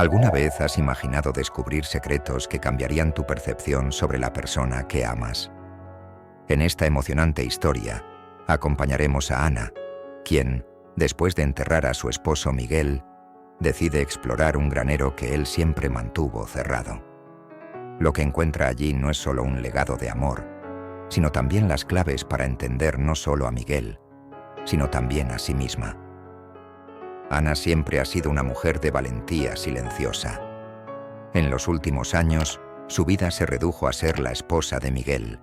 ¿Alguna vez has imaginado descubrir secretos que cambiarían tu percepción sobre la persona que amas? En esta emocionante historia, acompañaremos a Ana, quien, después de enterrar a su esposo Miguel, decide explorar un granero que él siempre mantuvo cerrado. Lo que encuentra allí no es solo un legado de amor, sino también las claves para entender no solo a Miguel, sino también a sí misma. Ana siempre ha sido una mujer de valentía silenciosa. En los últimos años, su vida se redujo a ser la esposa de Miguel,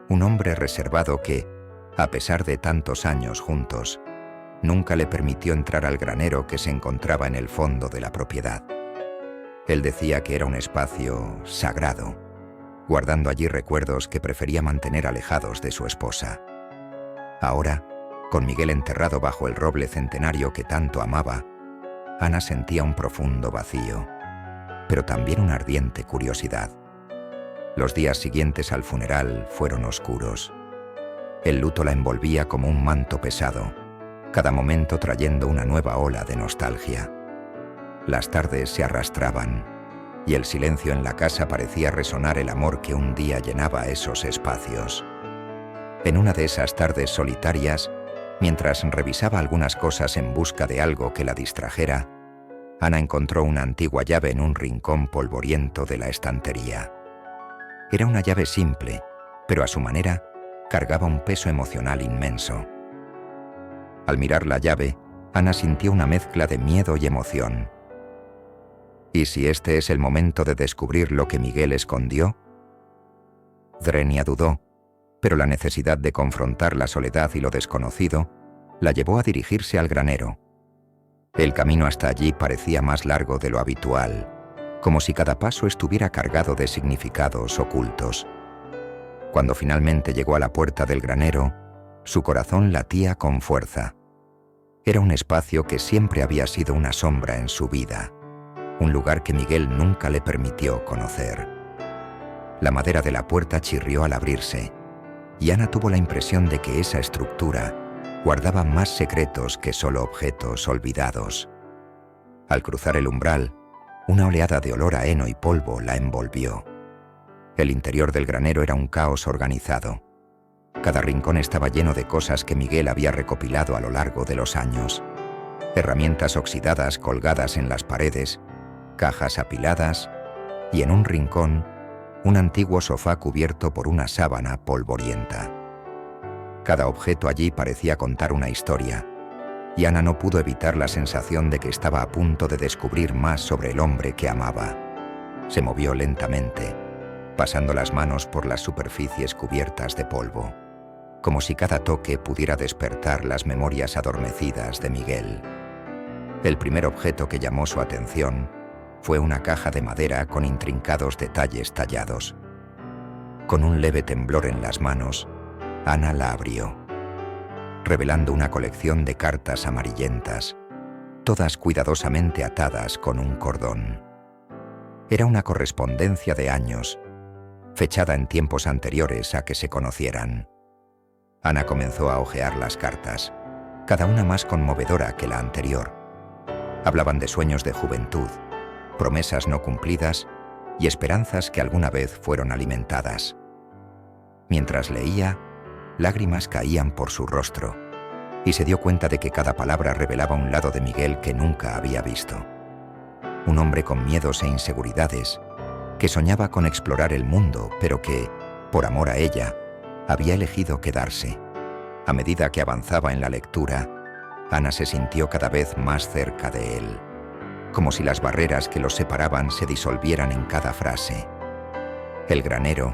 un hombre reservado que, a pesar de tantos años juntos, nunca le permitió entrar al granero que se encontraba en el fondo de la propiedad. Él decía que era un espacio sagrado, guardando allí recuerdos que prefería mantener alejados de su esposa. Ahora, con Miguel enterrado bajo el roble centenario que tanto amaba, Ana sentía un profundo vacío, pero también una ardiente curiosidad. Los días siguientes al funeral fueron oscuros. El luto la envolvía como un manto pesado, cada momento trayendo una nueva ola de nostalgia. Las tardes se arrastraban, y el silencio en la casa parecía resonar el amor que un día llenaba esos espacios. En una de esas tardes solitarias, mientras revisaba algunas cosas en busca de algo que la distrajera, Ana encontró una antigua llave en un rincón polvoriento de la estantería. Era una llave simple, pero a su manera cargaba un peso emocional inmenso. Al mirar la llave, Ana sintió una mezcla de miedo y emoción. ¿Y si este es el momento de descubrir lo que Miguel escondió? Drenia dudó, pero la necesidad de confrontar la soledad y lo desconocido la llevó a dirigirse al granero. El camino hasta allí parecía más largo de lo habitual, como si cada paso estuviera cargado de significados ocultos. Cuando finalmente llegó a la puerta del granero, su corazón latía con fuerza. Era un espacio que siempre había sido una sombra en su vida, un lugar que Miguel nunca le permitió conocer. La madera de la puerta chirrió al abrirse, y Ana tuvo la impresión de que esa estructura guardaba más secretos que solo objetos olvidados. Al cruzar el umbral, una oleada de olor a heno y polvo la envolvió. El interior del granero era un caos organizado. Cada rincón estaba lleno de cosas que Miguel había recopilado a lo largo de los años. Herramientas oxidadas colgadas en las paredes, cajas apiladas y en un rincón, un antiguo sofá cubierto por una sábana polvorienta. Cada objeto allí parecía contar una historia, y Ana no pudo evitar la sensación de que estaba a punto de descubrir más sobre el hombre que amaba. Se movió lentamente, pasando las manos por las superficies cubiertas de polvo, como si cada toque pudiera despertar las memorias adormecidas de Miguel. El primer objeto que llamó su atención fue una caja de madera con intrincados detalles tallados. Con un leve temblor en las manos, Ana la abrió, revelando una colección de cartas amarillentas, todas cuidadosamente atadas con un cordón. Era una correspondencia de años, fechada en tiempos anteriores a que se conocieran. Ana comenzó a hojear las cartas, cada una más conmovedora que la anterior. Hablaban de sueños de juventud, promesas no cumplidas y esperanzas que alguna vez fueron alimentadas. Mientras leía, lágrimas caían por su rostro, y se dio cuenta de que cada palabra revelaba un lado de Miguel que nunca había visto. Un hombre con miedos e inseguridades, que soñaba con explorar el mundo, pero que, por amor a ella, había elegido quedarse. A medida que avanzaba en la lectura, Ana se sintió cada vez más cerca de él, como si las barreras que los separaban se disolvieran en cada frase. El granero,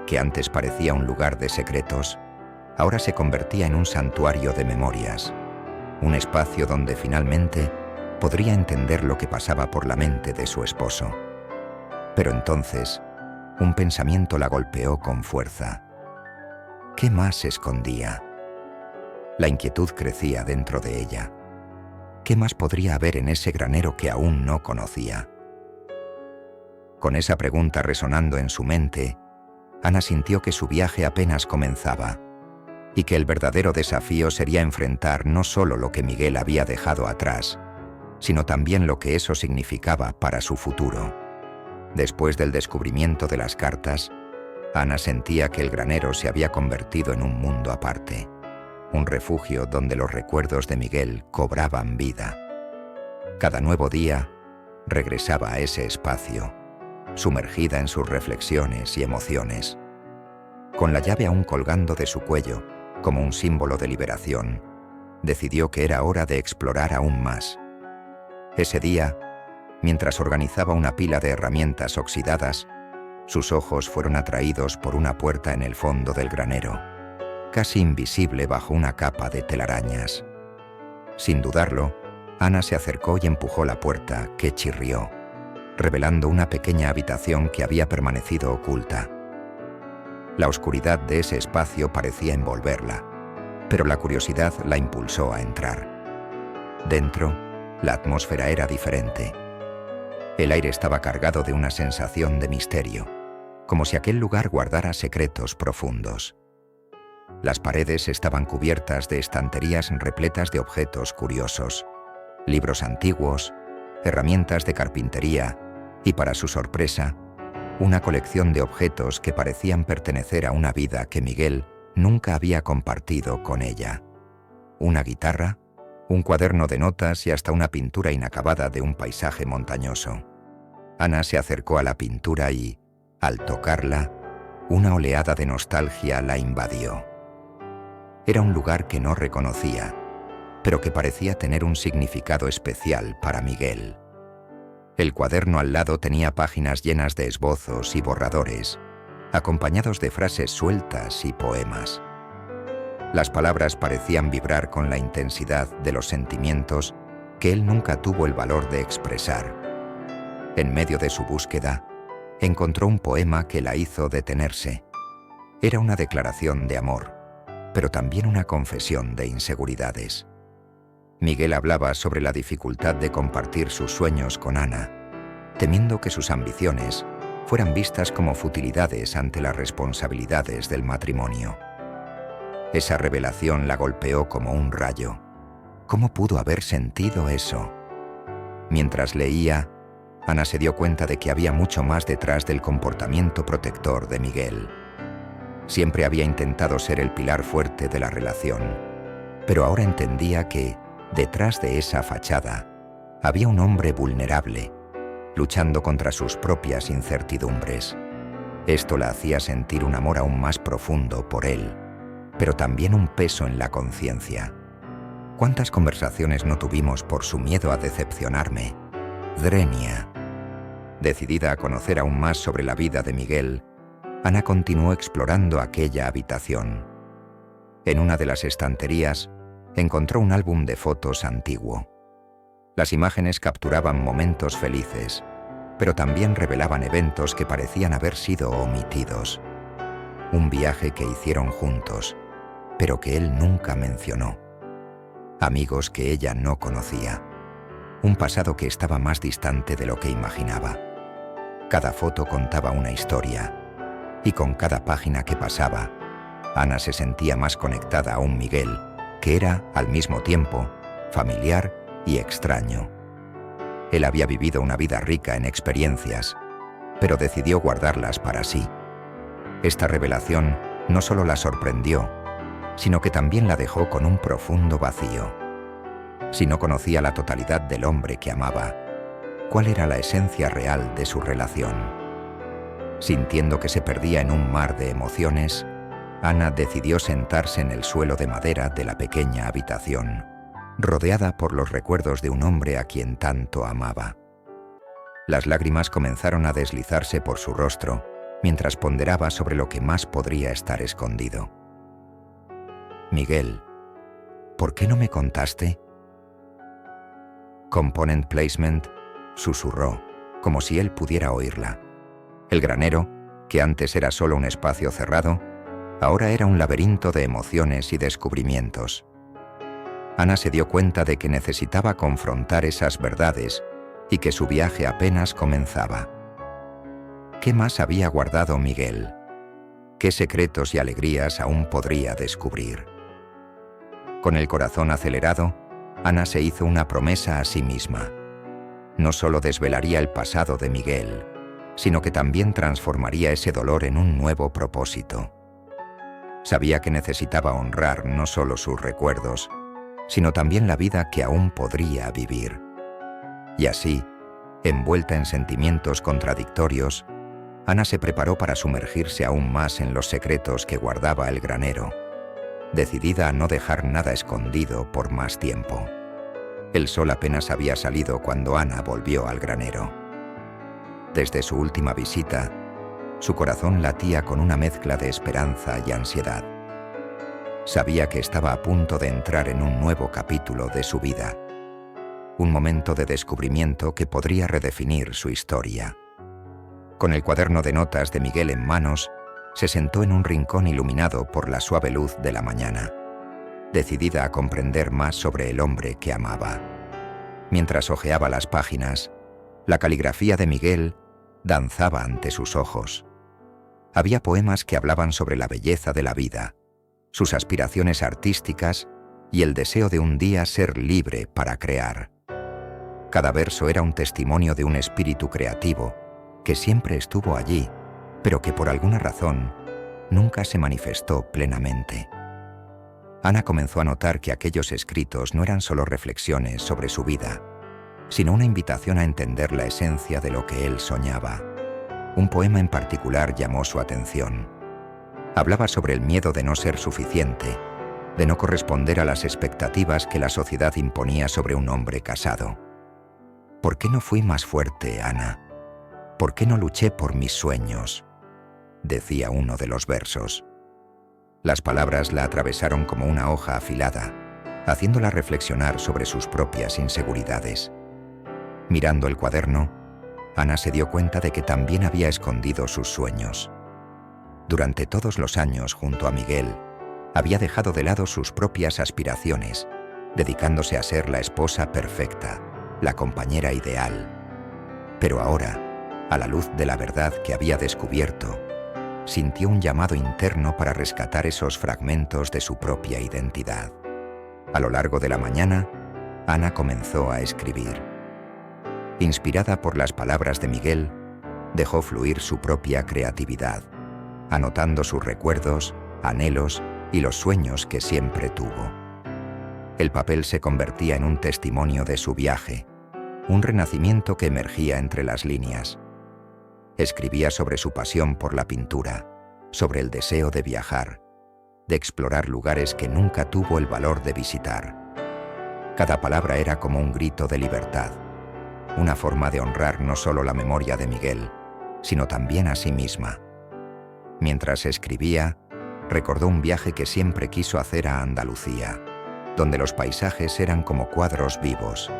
que antes parecía un lugar de secretos, ahora se convertía en un santuario de memorias, un espacio donde finalmente podría entender lo que pasaba por la mente de su esposo. Pero entonces, un pensamiento la golpeó con fuerza. ¿Qué más escondía? La inquietud crecía dentro de ella. ¿Qué más podría haber en ese granero que aún no conocía? Con esa pregunta resonando en su mente, Ana sintió que su viaje apenas comenzaba y que el verdadero desafío sería enfrentar no solo lo que Miguel había dejado atrás, sino también lo que eso significaba para su futuro. Después del descubrimiento de las cartas, Ana sentía que el granero se había convertido en un mundo aparte, un refugio donde los recuerdos de Miguel cobraban vida. Cada nuevo día regresaba a ese espacio, sumergida en sus reflexiones y emociones. Con la llave aún colgando de su cuello, como un símbolo de liberación, decidió que era hora de explorar aún más. Ese día, mientras organizaba una pila de herramientas oxidadas, sus ojos fueron atraídos por una puerta en el fondo del granero, casi invisible bajo una capa de telarañas. Sin dudarlo, Ana se acercó y empujó la puerta, que chirrió, revelando una pequeña habitación que había permanecido oculta. La oscuridad de ese espacio parecía envolverla, pero la curiosidad la impulsó a entrar. Dentro, la atmósfera era diferente. El aire estaba cargado de una sensación de misterio, como si aquel lugar guardara secretos profundos. Las paredes estaban cubiertas de estanterías repletas de objetos curiosos, libros antiguos, herramientas de carpintería y, para su sorpresa, una colección de objetos que parecían pertenecer a una vida que Miguel nunca había compartido con ella. Una guitarra, un cuaderno de notas y hasta una pintura inacabada de un paisaje montañoso. Ana se acercó a la pintura y, al tocarla, una oleada de nostalgia la invadió. Era un lugar que no reconocía, pero que parecía tener un significado especial para Miguel. El cuaderno al lado tenía páginas llenas de esbozos y borradores, acompañados de frases sueltas y poemas. Las palabras parecían vibrar con la intensidad de los sentimientos que él nunca tuvo el valor de expresar. En medio de su búsqueda, encontró un poema que la hizo detenerse. Era una declaración de amor, pero también una confesión de inseguridades. Miguel hablaba sobre la dificultad de compartir sus sueños con Ana, temiendo que sus ambiciones fueran vistas como futilidades ante las responsabilidades del matrimonio. Esa revelación la golpeó como un rayo. ¿Cómo pudo haber sentido eso? Mientras leía, Ana se dio cuenta de que había mucho más detrás del comportamiento protector de Miguel. Siempre había intentado ser el pilar fuerte de la relación, pero ahora entendía que, detrás de esa fachada, había un hombre vulnerable, luchando contra sus propias incertidumbres. Esto la hacía sentir un amor aún más profundo por él, pero también un peso en la conciencia. ¿Cuántas conversaciones no tuvimos por su miedo a decepcionarme? Drenia. Decidida a conocer aún más sobre la vida de Miguel, Ana continuó explorando aquella habitación. En una de las estanterías, encontró un álbum de fotos antiguo. Las imágenes capturaban momentos felices, pero también revelaban eventos que parecían haber sido omitidos. Un viaje que hicieron juntos, pero que él nunca mencionó. Amigos que ella no conocía. Un pasado que estaba más distante de lo que imaginaba. Cada foto contaba una historia, y con cada página que pasaba, Ana se sentía más conectada a un Miguel que era, al mismo tiempo, familiar y extraño. Él había vivido una vida rica en experiencias, pero decidió guardarlas para sí. Esta revelación no solo la sorprendió, sino que también la dejó con un profundo vacío. Si no conocía la totalidad del hombre que amaba, ¿cuál era la esencia real de su relación? Sintiendo que se perdía en un mar de emociones, Ana decidió sentarse en el suelo de madera de la pequeña habitación, rodeada por los recuerdos de un hombre a quien tanto amaba. Las lágrimas comenzaron a deslizarse por su rostro mientras ponderaba sobre lo que más podría estar escondido. Miguel, ¿por qué no me contaste? Component Placement, susurró, como si él pudiera oírla. El granero, que antes era solo un espacio cerrado, ahora era un laberinto de emociones y descubrimientos. Ana se dio cuenta de que necesitaba confrontar esas verdades y que su viaje apenas comenzaba. ¿Qué más había guardado Miguel? ¿Qué secretos y alegrías aún podría descubrir? Con el corazón acelerado, Ana se hizo una promesa a sí misma. No solo desvelaría el pasado de Miguel, sino que también transformaría ese dolor en un nuevo propósito. Sabía que necesitaba honrar no solo sus recuerdos, sino también la vida que aún podría vivir. Y así, envuelta en sentimientos contradictorios, Ana se preparó para sumergirse aún más en los secretos que guardaba el granero, decidida a no dejar nada escondido por más tiempo. El sol apenas había salido cuando Ana volvió al granero. Desde su última visita, su corazón latía con una mezcla de esperanza y ansiedad. Sabía que estaba a punto de entrar en un nuevo capítulo de su vida, un momento de descubrimiento que podría redefinir su historia. Con el cuaderno de notas de Miguel en manos, se sentó en un rincón iluminado por la suave luz de la mañana, decidida a comprender más sobre el hombre que amaba. Mientras hojeaba las páginas, la caligrafía de Miguel danzaba ante sus ojos. Había poemas que hablaban sobre la belleza de la vida, sus aspiraciones artísticas y el deseo de un día ser libre para crear. Cada verso era un testimonio de un espíritu creativo que siempre estuvo allí, pero que por alguna razón nunca se manifestó plenamente. Ana comenzó a notar que aquellos escritos no eran solo reflexiones sobre su vida, sino una invitación a entender la esencia de lo que él soñaba. Un poema en particular llamó su atención. Hablaba sobre el miedo de no ser suficiente, de no corresponder a las expectativas que la sociedad imponía sobre un hombre casado. ¿Por qué no fui más fuerte, Ana? ¿Por qué no luché por mis sueños?, decía uno de los versos. Las palabras la atravesaron como una hoja afilada, haciéndola reflexionar sobre sus propias inseguridades. Mirando el cuaderno, Ana se dio cuenta de que también había escondido sus sueños. Durante todos los años junto a Miguel, había dejado de lado sus propias aspiraciones, dedicándose a ser la esposa perfecta, la compañera ideal. Pero ahora, a la luz de la verdad que había descubierto, sintió un llamado interno para rescatar esos fragmentos de su propia identidad. A lo largo de la mañana, Ana comenzó a escribir. Inspirada por las palabras de Miguel, dejó fluir su propia creatividad, anotando sus recuerdos, anhelos y los sueños que siempre tuvo. El papel se convertía en un testimonio de su viaje, un renacimiento que emergía entre las líneas. Escribía sobre su pasión por la pintura, sobre el deseo de viajar, de explorar lugares que nunca tuvo el valor de visitar. Cada palabra era como un grito de libertad, una forma de honrar no solo la memoria de Miguel, sino también a sí misma. Mientras escribía, recordó un viaje que siempre quiso hacer a Andalucía, donde los paisajes eran como cuadros vivos.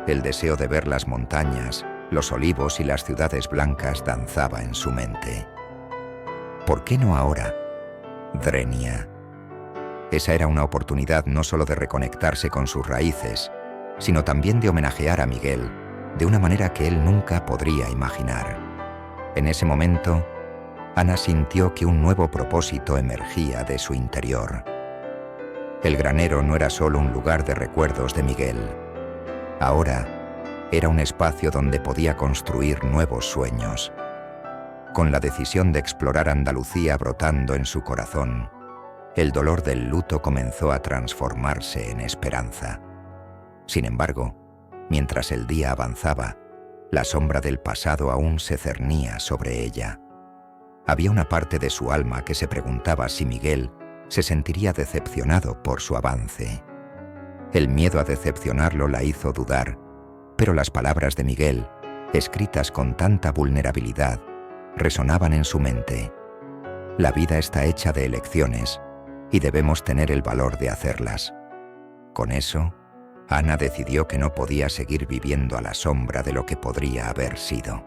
El deseo de ver las montañas, los olivos y las ciudades blancas danzaba en su mente. ¿Por qué no ahora? Drenia. Esa era una oportunidad no solo de reconectarse con sus raíces, sino también de homenajear a Miguel de una manera que él nunca podría imaginar. En ese momento, Ana sintió que un nuevo propósito emergía de su interior. El granero no era solo un lugar de recuerdos de Miguel. Ahora, era un espacio donde podía construir nuevos sueños. Con la decisión de explorar Andalucía brotando en su corazón, el dolor del luto comenzó a transformarse en esperanza. Sin embargo, mientras el día avanzaba, la sombra del pasado aún se cernía sobre ella. Había una parte de su alma que se preguntaba si Miguel se sentiría decepcionado por su avance. El miedo a decepcionarlo la hizo dudar, pero las palabras de Miguel, escritas con tanta vulnerabilidad, resonaban en su mente. La vida está hecha de elecciones y debemos tener el valor de hacerlas. Con eso, Ana decidió que no podía seguir viviendo a la sombra de lo que podría haber sido.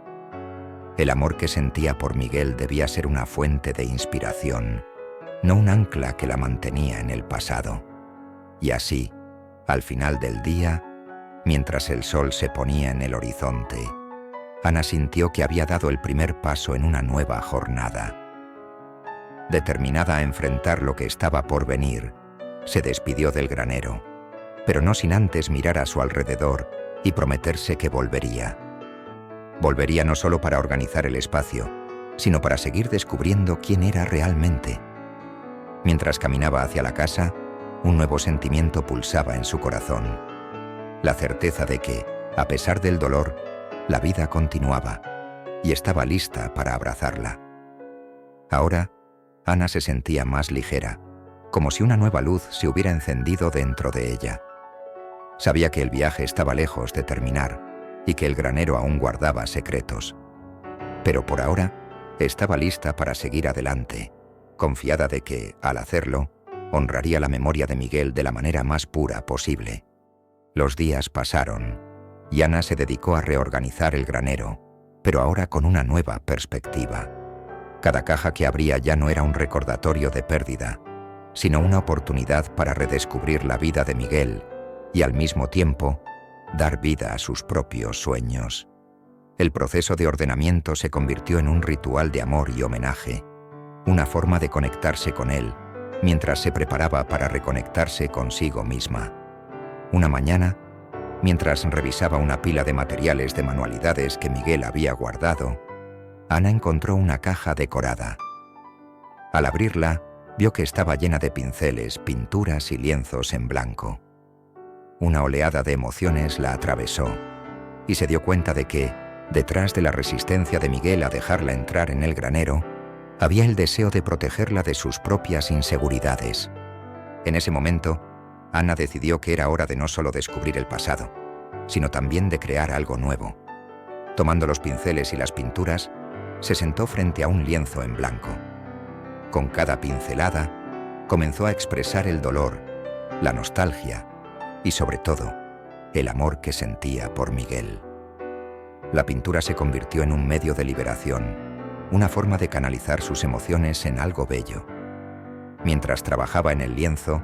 El amor que sentía por Miguel debía ser una fuente de inspiración, no un ancla que la mantenía en el pasado. Y así, al final del día, mientras el sol se ponía en el horizonte, Ana sintió que había dado el primer paso en una nueva jornada. Determinada a enfrentar lo que estaba por venir, se despidió del granero. pero no sin antes mirar a su alrededor y prometerse que volvería. Volvería no solo para organizar el espacio, sino para seguir descubriendo quién era realmente. Mientras caminaba hacia la casa, un nuevo sentimiento pulsaba en su corazón. La certeza de que, a pesar del dolor, la vida continuaba y estaba lista para abrazarla. Ahora, Ana se sentía más ligera, como si una nueva luz se hubiera encendido dentro de ella. Sabía que el viaje estaba lejos de terminar y que el granero aún guardaba secretos. Pero por ahora, estaba lista para seguir adelante, confiada de que, al hacerlo, honraría la memoria de Miguel de la manera más pura posible. Los días pasaron y Ana se dedicó a reorganizar el granero, pero ahora con una nueva perspectiva. Cada caja que abría ya no era un recordatorio de pérdida, sino una oportunidad para redescubrir la vida de Miguel y, al mismo tiempo, dar vida a sus propios sueños. El proceso de ordenamiento se convirtió en un ritual de amor y homenaje, una forma de conectarse con él, mientras se preparaba para reconectarse consigo misma. Una mañana, mientras revisaba una pila de materiales de manualidades que Miguel había guardado, Ana encontró una caja decorada. Al abrirla, vio que estaba llena de pinceles, pinturas y lienzos en blanco. Una oleada de emociones la atravesó y se dio cuenta de que, detrás de la resistencia de Miguel a dejarla entrar en el granero, había el deseo de protegerla de sus propias inseguridades. En ese momento, Ana decidió que era hora de no solo descubrir el pasado, sino también de crear algo nuevo. Tomando los pinceles y las pinturas, se sentó frente a un lienzo en blanco. Con cada pincelada, comenzó a expresar el dolor, la nostalgia y, sobre todo, el amor que sentía por Miguel. La pintura se convirtió en un medio de liberación, una forma de canalizar sus emociones en algo bello. Mientras trabajaba en el lienzo,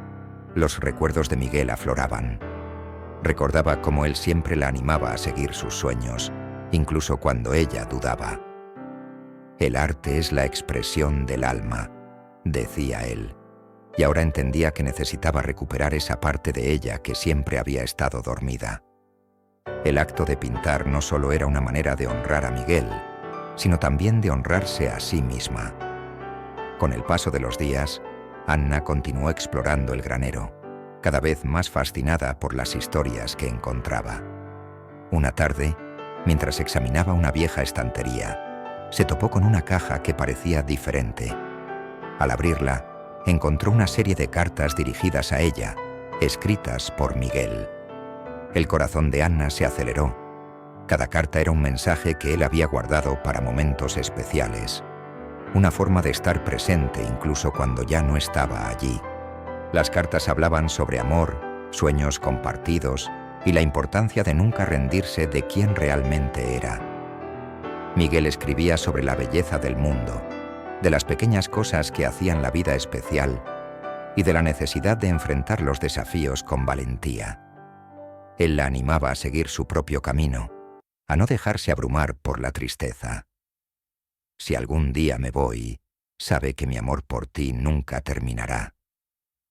los recuerdos de Miguel afloraban. Recordaba cómo él siempre la animaba a seguir sus sueños, incluso cuando ella dudaba. «El arte es la expresión del alma», decía él, y ahora entendía que necesitaba recuperar esa parte de ella que siempre había estado dormida. El acto de pintar no solo era una manera de honrar a Miguel, sino también de honrarse a sí misma. Con el paso de los días, Anna continuó explorando el granero, cada vez más fascinada por las historias que encontraba. Una tarde, mientras examinaba una vieja estantería, se topó con una caja que parecía diferente. Al abrirla, encontró una serie de cartas dirigidas a ella, escritas por Miguel. El corazón de Anna se aceleró. Cada carta era un mensaje que él había guardado para momentos especiales, una forma de estar presente incluso cuando ya no estaba allí. Las cartas hablaban sobre amor, sueños compartidos y la importancia de nunca rendirse de quién realmente era. Miguel escribía sobre la belleza del mundo, de las pequeñas cosas que hacían la vida especial y de la necesidad de enfrentar los desafíos con valentía. Él la animaba a seguir su propio camino, a no dejarse abrumar por la tristeza. «Si algún día me voy, sabe que mi amor por ti nunca terminará»,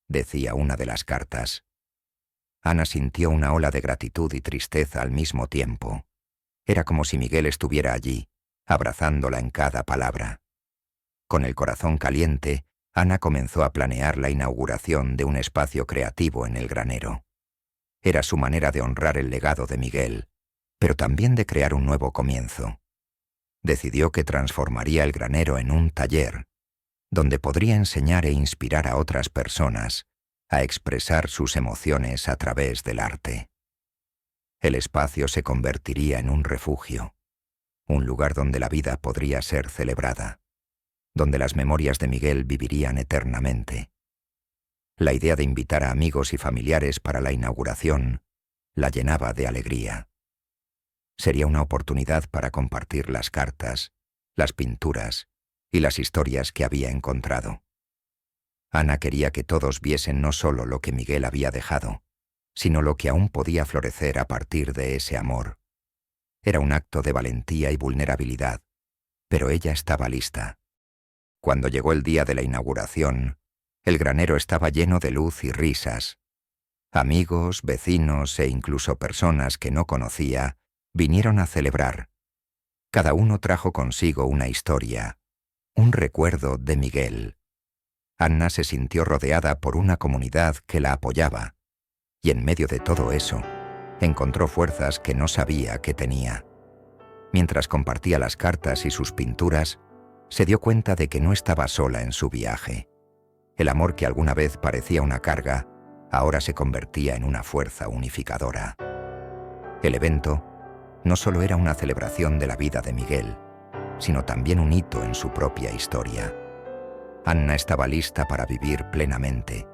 decía una de las cartas. Ana sintió una ola de gratitud y tristeza al mismo tiempo. Era como si Miguel estuviera allí, abrazándola en cada palabra. Con el corazón caliente, Ana comenzó a planear la inauguración de un espacio creativo en el granero. Era su manera de honrar el legado de Miguel, pero también de crear un nuevo comienzo. Decidió que transformaría el granero en un taller, donde podría enseñar e inspirar a otras personas a expresar sus emociones a través del arte. El espacio se convertiría en un refugio, un lugar donde la vida podría ser celebrada, donde las memorias de Miguel vivirían eternamente. La idea de invitar a amigos y familiares para la inauguración la llenaba de alegría. Sería una oportunidad para compartir las cartas, las pinturas y las historias que había encontrado. Ana quería que todos viesen no solo lo que Miguel había dejado, sino lo que aún podía florecer a partir de ese amor. Era un acto de valentía y vulnerabilidad, pero ella estaba lista. Cuando llegó el día de la inauguración, el granero estaba lleno de luz y risas. Amigos, vecinos e incluso personas que no conocía vinieron a celebrar. Cada uno trajo consigo una historia, un recuerdo de Miguel. Anna se sintió rodeada por una comunidad que la apoyaba, y en medio de todo eso, encontró fuerzas que no sabía que tenía. Mientras compartía las cartas y sus pinturas, se dio cuenta de que no estaba sola en su viaje. El amor que alguna vez parecía una carga, ahora se convertía en una fuerza unificadora. El evento no solo era una celebración de la vida de Miguel, sino también un hito en su propia historia. Anna estaba lista para vivir plenamente,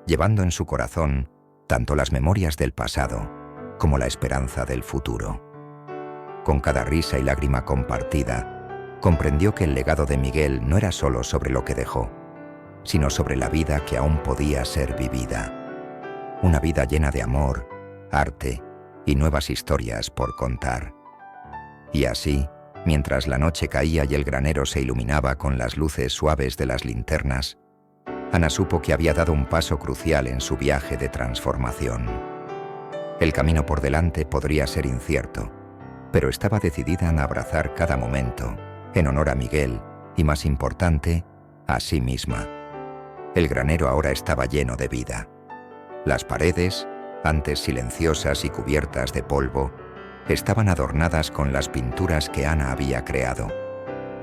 llevando en su corazón tanto las memorias del pasado como la esperanza del futuro. Con cada risa y lágrima compartida, comprendió que el legado de Miguel no era solo sobre lo que dejó, sino sobre la vida que aún podía ser vivida. Una vida llena de amor, arte y nuevas historias por contar. Y así, mientras la noche caía y el granero se iluminaba con las luces suaves de las linternas, Anna supo que había dado un paso crucial en su viaje de transformación. El camino por delante podría ser incierto, pero estaba decidida en abrazar cada momento, en honor a Miguel y, más importante, a sí misma. El granero ahora estaba lleno de vida. Las paredes, antes silenciosas y cubiertas de polvo, estaban adornadas con las pinturas que Anna había creado,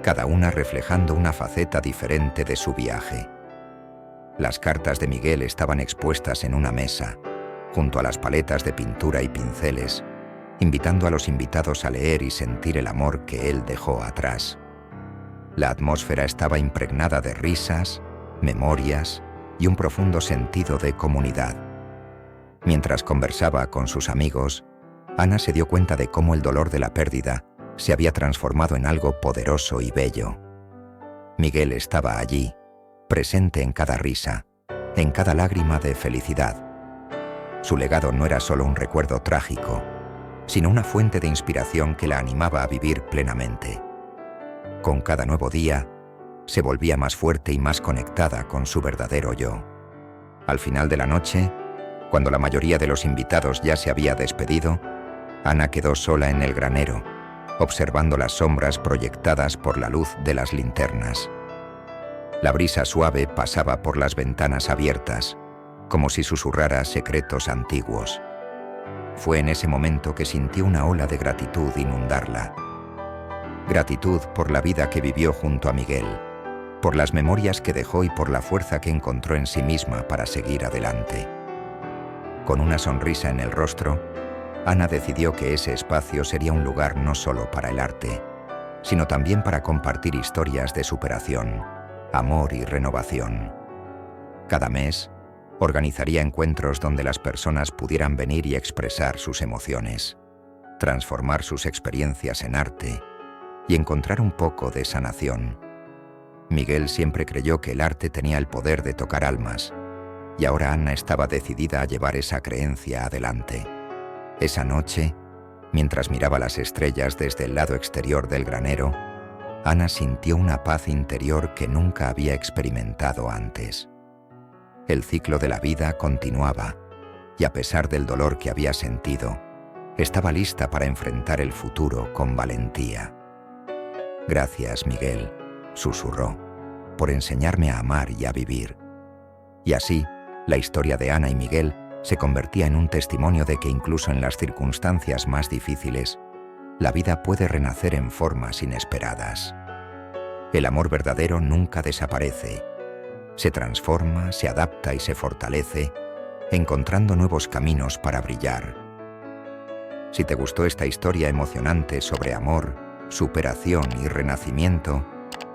cada una reflejando una faceta diferente de su viaje. Las cartas de Miguel estaban expuestas en una mesa, junto a las paletas de pintura y pinceles, invitando a los invitados a leer y sentir el amor que él dejó atrás. La atmósfera estaba impregnada de risas, memorias y un profundo sentido de comunidad. Mientras conversaba con sus amigos, Anna se dio cuenta de cómo el dolor de la pérdida se había transformado en algo poderoso y bello. Miguel estaba allí, presente en cada risa, en cada lágrima de felicidad. Su legado no era solo un recuerdo trágico, sino una fuente de inspiración que la animaba a vivir plenamente. Con cada nuevo día, se volvía más fuerte y más conectada con su verdadero yo. Al final de la noche, cuando la mayoría de los invitados ya se había despedido, Anna quedó sola en el granero, observando las sombras proyectadas por la luz de las linternas. La brisa suave pasaba por las ventanas abiertas, como si susurrara secretos antiguos. Fue en ese momento que sintió una ola de gratitud inundarla. Gratitud por la vida que vivió junto a Miguel, por las memorias que dejó y por la fuerza que encontró en sí misma para seguir adelante. Con una sonrisa en el rostro, Anna decidió que ese espacio sería un lugar no solo para el arte, sino también para compartir historias de superación, amor y renovación. Cada mes, organizaría encuentros donde las personas pudieran venir y expresar sus emociones, transformar sus experiencias en arte y encontrar un poco de sanación. Miguel siempre creyó que el arte tenía el poder de tocar almas, y ahora Anna estaba decidida a llevar esa creencia adelante. Esa noche, mientras miraba las estrellas desde el lado exterior del granero, Anna sintió una paz interior que nunca había experimentado antes. El ciclo de la vida continuaba, y a pesar del dolor que había sentido, estaba lista para enfrentar el futuro con valentía. «Gracias, Miguel», susurró, «por enseñarme a amar y a vivir». Y así, la historia de Anna y Miguel se convertía en un testimonio de que incluso en las circunstancias más difíciles, la vida puede renacer en formas inesperadas. El amor verdadero nunca desaparece. Se transforma, se adapta y se fortalece, encontrando nuevos caminos para brillar. Si te gustó esta historia emocionante sobre amor, superación y renacimiento,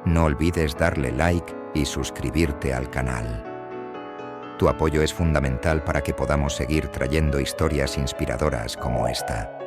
no olvides darle like y suscribirte al canal. Tu apoyo es fundamental para que podamos seguir trayendo historias inspiradoras como esta.